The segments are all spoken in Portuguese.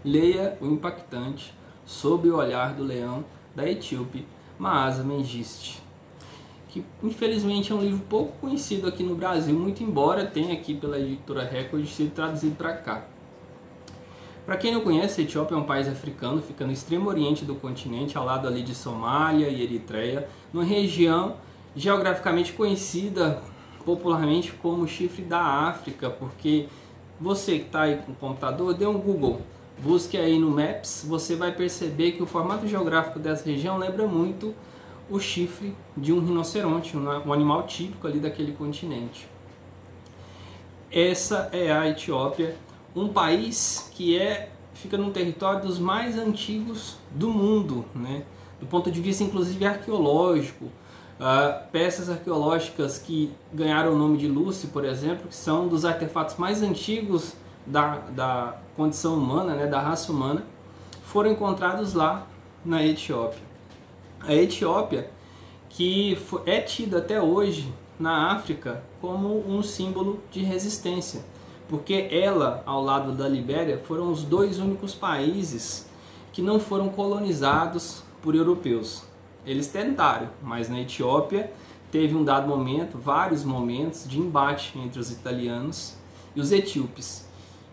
Leia o impactante Sob o Olhar do Leão, da etíope Maasa Mengiste, que infelizmente é um livro pouco conhecido aqui no Brasil, muito embora tenha aqui pela editora Record sido traduzido para cá. Para quem não conhece, a Etiópia é um país africano, fica no extremo oriente do continente, ao lado ali de Somália e Eritreia, numa região geograficamente conhecida popularmente como o Chifre da África, porque você que está aí com o computador, dê um Google, busque aí no Maps, você vai perceber que o formato geográfico dessa região lembra muito o chifre de um rinoceronte, um animal típico ali daquele continente. Essa é a Etiópia, um país que fica num território dos mais antigos do mundo, né? Do ponto de vista inclusive arqueológico. Peças arqueológicas que ganharam o nome de Lucy, por exemplo, que são dos artefatos mais antigos da condição humana, né, da raça humana, foram encontrados lá na Etiópia. A Etiópia, que é tida até hoje na África como um símbolo de resistência, porque ela, ao lado da Libéria, foram os dois únicos países que não foram colonizados por europeus. Eles tentaram, mas na Etiópia teve um dado momento, vários momentos de embate entre os italianos e os etíopes.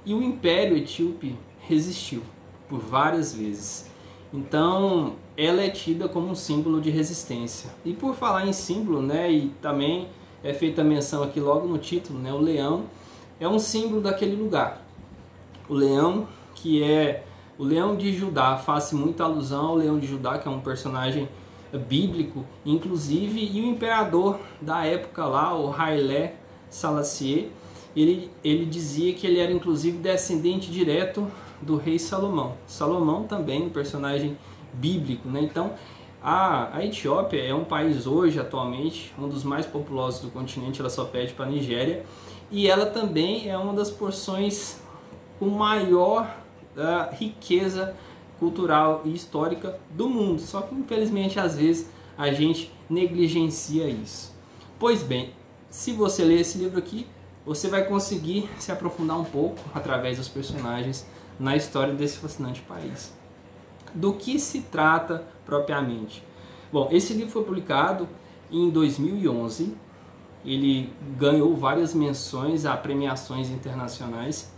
E o Império Etíope resistiu por várias vezes. Então, ela é tida como um símbolo de resistência. E por falar em símbolo, né, e também é feita menção aqui logo no título, né, o leão é um símbolo daquele lugar. O leão, que é o leão de Judá, faz muita alusão ao leão de Judá, que é um personagem bíblico, inclusive, e o imperador da época lá, o Haile Selassie, ele dizia que ele era inclusive descendente direto do rei Salomão. Salomão também um personagem bíblico, né? Então a Etiópia é um país hoje, atualmente, um dos mais populosos do continente, ela só perde para a Nigéria, e ela também é uma das porções com maior riqueza cultural e histórica do mundo, só que infelizmente às vezes a gente negligencia isso. Pois bem, se você ler esse livro aqui, você vai conseguir se aprofundar um pouco através dos personagens na história desse fascinante país. Do que se trata propriamente? Bom, esse livro foi publicado em 2011, ele ganhou várias menções a premiações internacionais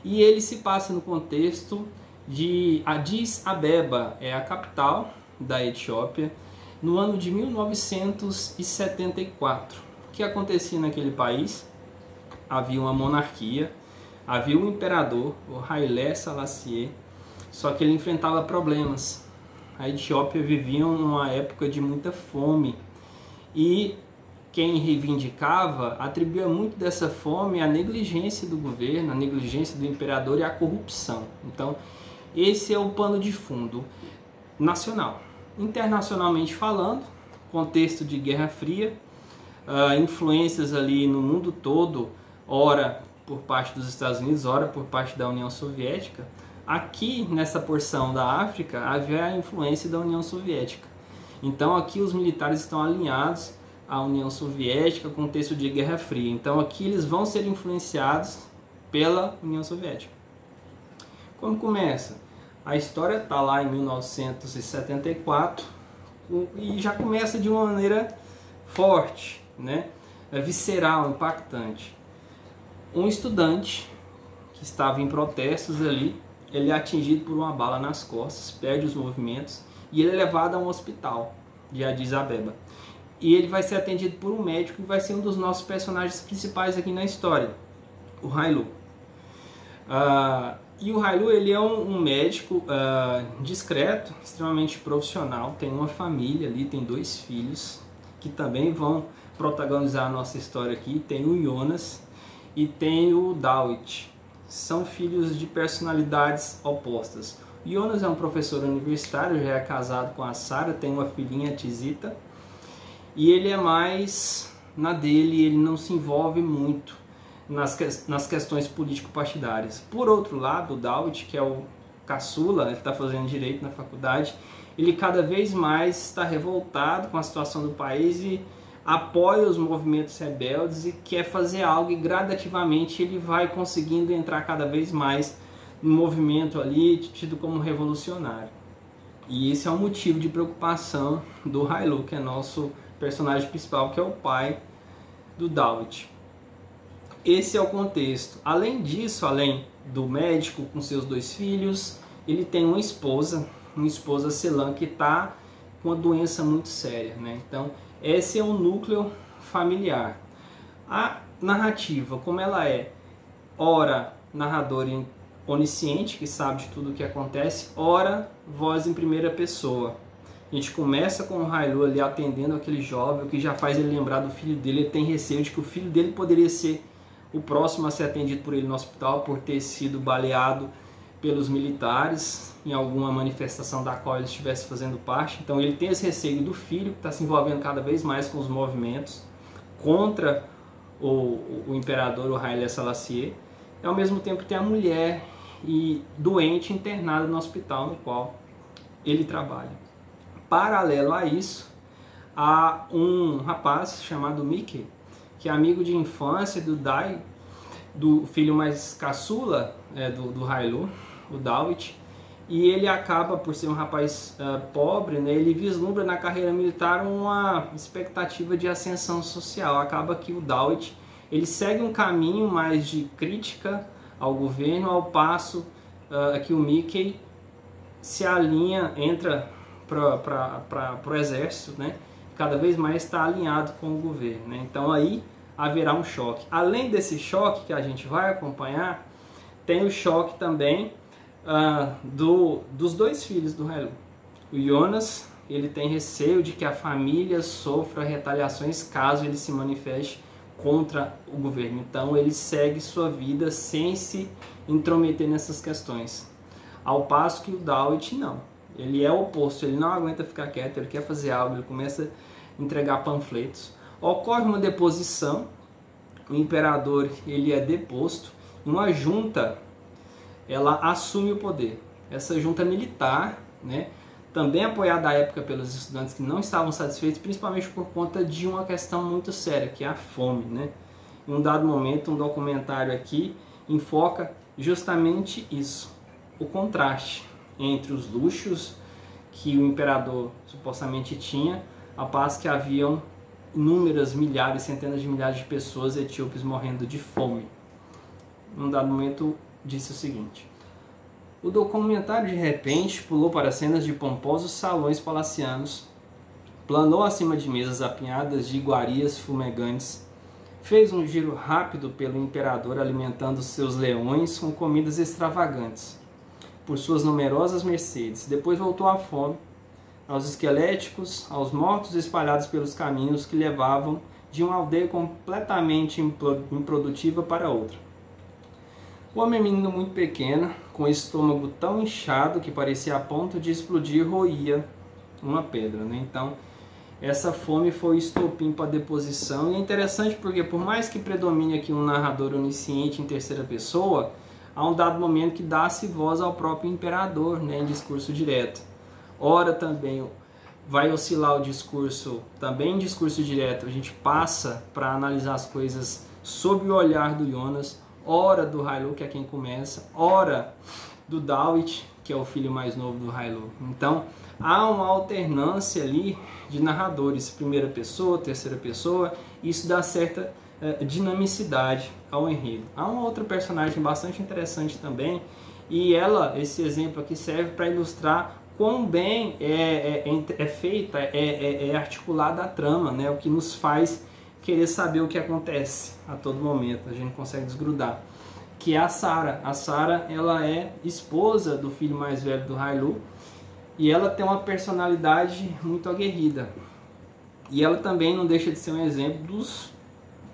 e ele se passa no contexto de Addis Abeba, é a capital da Etiópia, no ano de 1974. O que acontecia naquele país? Havia uma monarquia, havia um imperador, o Haile Selassie, só que ele enfrentava problemas. A Etiópia vivia uma época de muita fome e quem reivindicava atribuía muito dessa fome à negligência do governo, à negligência do imperador e à corrupção. Então, esse é o pano de fundo nacional. Internacionalmente falando, contexto de Guerra Fria, influências ali no mundo todo, ora por parte dos Estados Unidos, ora por parte da União Soviética. Aqui, nessa porção da África, havia a influência da União Soviética. Então aqui os militares estão alinhados à União Soviética, contexto de Guerra Fria. Então aqui eles vão ser influenciados pela União Soviética. Como começa? A história está lá em 1974 e já começa de uma maneira forte, né? Visceral, impactante. Um estudante que estava em protestos ali, ele é atingido por uma bala nas costas, perde os movimentos e ele é levado a um hospital de Addis Abeba. E ele vai ser atendido por um médico que vai ser um dos nossos personagens principais aqui na história, o Hailu. E o Hailu, ele é um médico discreto, extremamente profissional, tem uma família ali, tem 2 filhos que também vão protagonizar a nossa história aqui. Tem o Jonas e tem o Dawit. São filhos de personalidades opostas. O Jonas é um professor universitário, já é casado com a Sara, tem uma filhinha, a Tizita, e ele é mais na dele, ele não se envolve muito nas questões político-partidárias. Por outro lado, o Dawit, que é o caçula, ele está fazendo direito na faculdade, ele cada vez mais está revoltado com a situação do país e apoia os movimentos rebeldes e quer fazer algo, e gradativamente ele vai conseguindo entrar cada vez mais um movimento ali tido como revolucionário. E esse é um motivo de preocupação do Hailu, que é nosso personagem principal, que é o pai do Dawit. Esse é o contexto. Além disso, além do médico com seus 2 filhos, ele tem uma esposa Selan, que está com uma doença muito séria, né? Então, esse é o núcleo familiar. A narrativa, como ela é, ora narrador onisciente, que sabe de tudo o que acontece, ora voz em primeira pessoa. A gente começa com o Hailu ali atendendo aquele jovem, o que já faz ele lembrar do filho dele. Ele tem receio de que o filho dele poderia ser o próximo a ser atendido por ele no hospital, por ter sido baleado pelos militares em alguma manifestação da qual ele estivesse fazendo parte. Então ele tem esse receio do filho, que está se envolvendo cada vez mais com os movimentos contra o imperador, o Haile Selassie. E ao mesmo tempo tem a mulher e doente internada no hospital no qual ele trabalha. Paralelo a isso, há um rapaz chamado Mickey, que é amigo de infância do Dai, do filho mais caçula do Hailu, o Dawit, e ele acaba, por ser um rapaz pobre, né, ele vislumbra na carreira militar uma expectativa de ascensão social. Acaba que o Dawit ele segue um caminho mais de crítica ao governo, ao passo que o Mickey se alinha, entra para o exército, né? Cada vez mais está alinhado com o governo, né? Então aí haverá um choque. Além desse choque que a gente vai acompanhar, tem o choque também dos 2 filhos do Hailu. O Jonas, ele tem receio de que a família sofra retaliações caso ele se manifeste contra o governo. Então ele segue sua vida sem se intrometer nessas questões. Ao passo que o Dawit não. Ele é o oposto, ele não aguenta ficar quieto, ele quer fazer algo, ele começa a entregar panfletos. Ocorre uma deposição, o imperador ele é deposto, uma junta ela assume o poder. Essa junta militar, né, também apoiada à época pelos estudantes que não estavam satisfeitos, principalmente por conta de uma questão muito séria, que é a fome, né? Em um dado momento, um documentário aqui enfoca justamente isso, o contraste entre os luxos que o imperador supostamente tinha, a paz que haviam inúmeras milhares, centenas de milhares de pessoas etíopes morrendo de fome. Em um dado momento disse o seguinte: o documentário de repente pulou para cenas de pomposos salões palacianos, planou acima de mesas apinhadas de iguarias fumegantes, fez um giro rápido pelo imperador alimentando seus leões com comidas extravagantes, por suas numerosas mercedes. Depois voltou à fome, aos esqueléticos, aos mortos espalhados pelos caminhos que levavam de uma aldeia completamente improdutiva para outra. O homem menino muito pequeno, com o estômago tão inchado que parecia a ponto de explodir, roía uma pedra, né? Então, essa fome foi o estopim para a deposição. E é interessante porque, por mais que predomine aqui um narrador onisciente em terceira pessoa, há um dado momento que dá-se voz ao próprio imperador, né, em discurso direto. Ora também vai oscilar o discurso, também em discurso direto, a gente passa para analisar as coisas sob o olhar do Jonas, ora do Hailu, que é quem começa, ora do Dawit, que é o filho mais novo do Hailu. Então, há uma alternância ali de narradores, primeira pessoa, terceira pessoa, e isso dá certa dinamicidade ao enredo. Há uma outra personagem bastante interessante também, e esse exemplo aqui serve para ilustrar quão bem é feita, é articulada a trama, né? O que nos faz querer saber o que acontece a todo momento, a gente não consegue desgrudar. Que é a Sara. A Sara, ela é esposa do filho mais velho do Hailu, e ela tem uma personalidade muito aguerrida. E ela também não deixa de ser um exemplo dos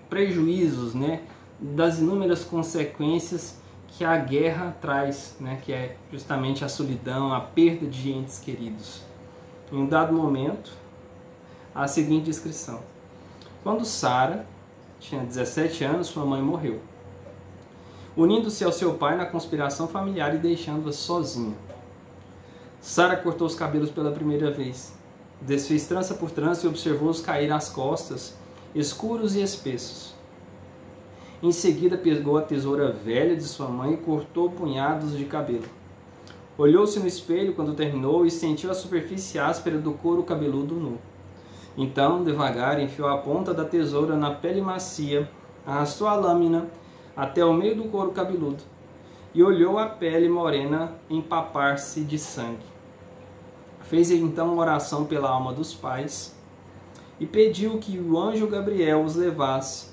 prejuízos, né? Das inúmeras consequências que a guerra traz, né? Que é justamente a solidão, a perda de entes queridos. Em um dado momento, a seguinte descrição: quando Sara tinha 17 anos, sua mãe morreu, unindo-se ao seu pai na conspiração familiar e deixando-a sozinha. Sara cortou os cabelos pela primeira vez, desfez trança por trança e observou-os cair às costas, escuros e espessos. Em seguida pegou a tesoura velha de sua mãe e cortou punhados de cabelo. Olhou-se no espelho quando terminou e sentiu a superfície áspera do couro cabeludo nu. Então, devagar, enfiou a ponta da tesoura na pele macia, arrastou a lâmina até o meio do couro cabeludo e olhou a pele morena empapar-se de sangue. Fez então uma oração pela alma dos pais e pediu que o anjo Gabriel os levasse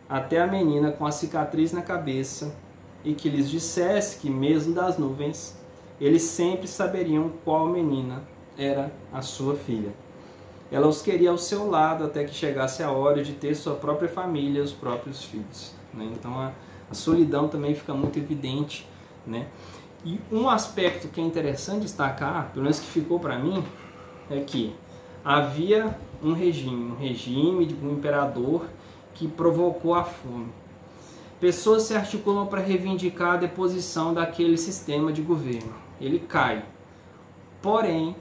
até a menina com a cicatriz na cabeça e que lhes dissesse que, mesmo das nuvens, eles sempre saberiam qual menina era a sua filha. Ela os queria ao seu lado até que chegasse a hora de ter sua própria família, os próprios filhos. Então a solidão também fica muito evidente. E um aspecto que é interessante destacar, pelo menos que ficou para mim, é que havia um regime de um imperador que provocou a fome. Pessoas se articulam para reivindicar a deposição daquele sistema de governo. Ele cai. Porém,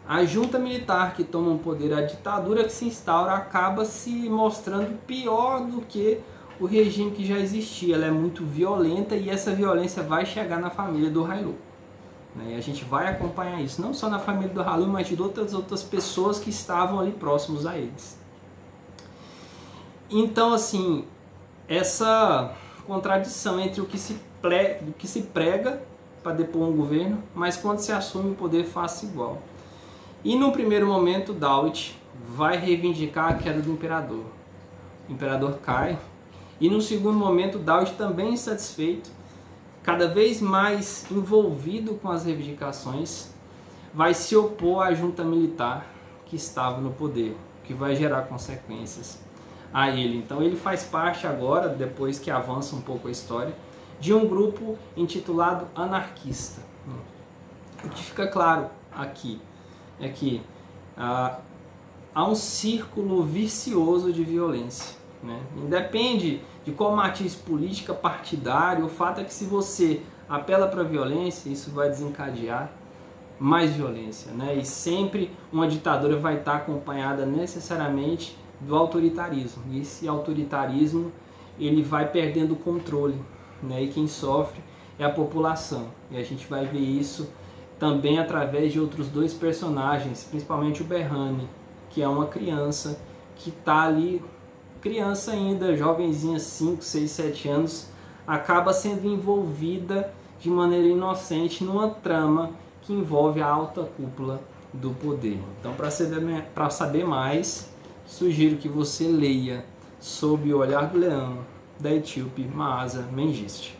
a junta militar que toma o poder, a ditadura que se instaura, acaba se mostrando pior do que o regime que já existia. Ela é muito violenta e essa violência vai chegar na família do Hailu. E a gente vai acompanhar isso, não só na família do Hailu, mas de outras pessoas que estavam ali próximos a eles. Então, assim, essa contradição entre o que se prega para depor um governo, mas quando se assume o poder faz igual. E no primeiro momento, Dawit vai reivindicar a queda do imperador. O imperador cai. E no segundo momento, Dawit também insatisfeito, cada vez mais envolvido com as reivindicações, vai se opor à junta militar que estava no poder, que vai gerar consequências a ele. Então ele faz parte agora, depois que avança um pouco a história, de um grupo intitulado anarquista. O que fica claro aqui é que há um círculo vicioso de violência. Independe de qual matiz política, partidário, o fato é que se você apela para a violência, isso vai desencadear mais violência. E sempre uma ditadura vai estar acompanhada necessariamente do autoritarismo. E esse autoritarismo ele vai perdendo o controle. E quem sofre é a população. E a gente vai ver isso também através de outros dois personagens, principalmente o Berrane, que é uma criança que está ali, criança ainda, jovenzinha, 5, 6, 7 anos, acaba sendo envolvida de maneira inocente numa trama que envolve a alta cúpula do poder. Então, para saber mais, sugiro que você leia Sob o Olhar do Leão, da etíope Maasa Mengistu.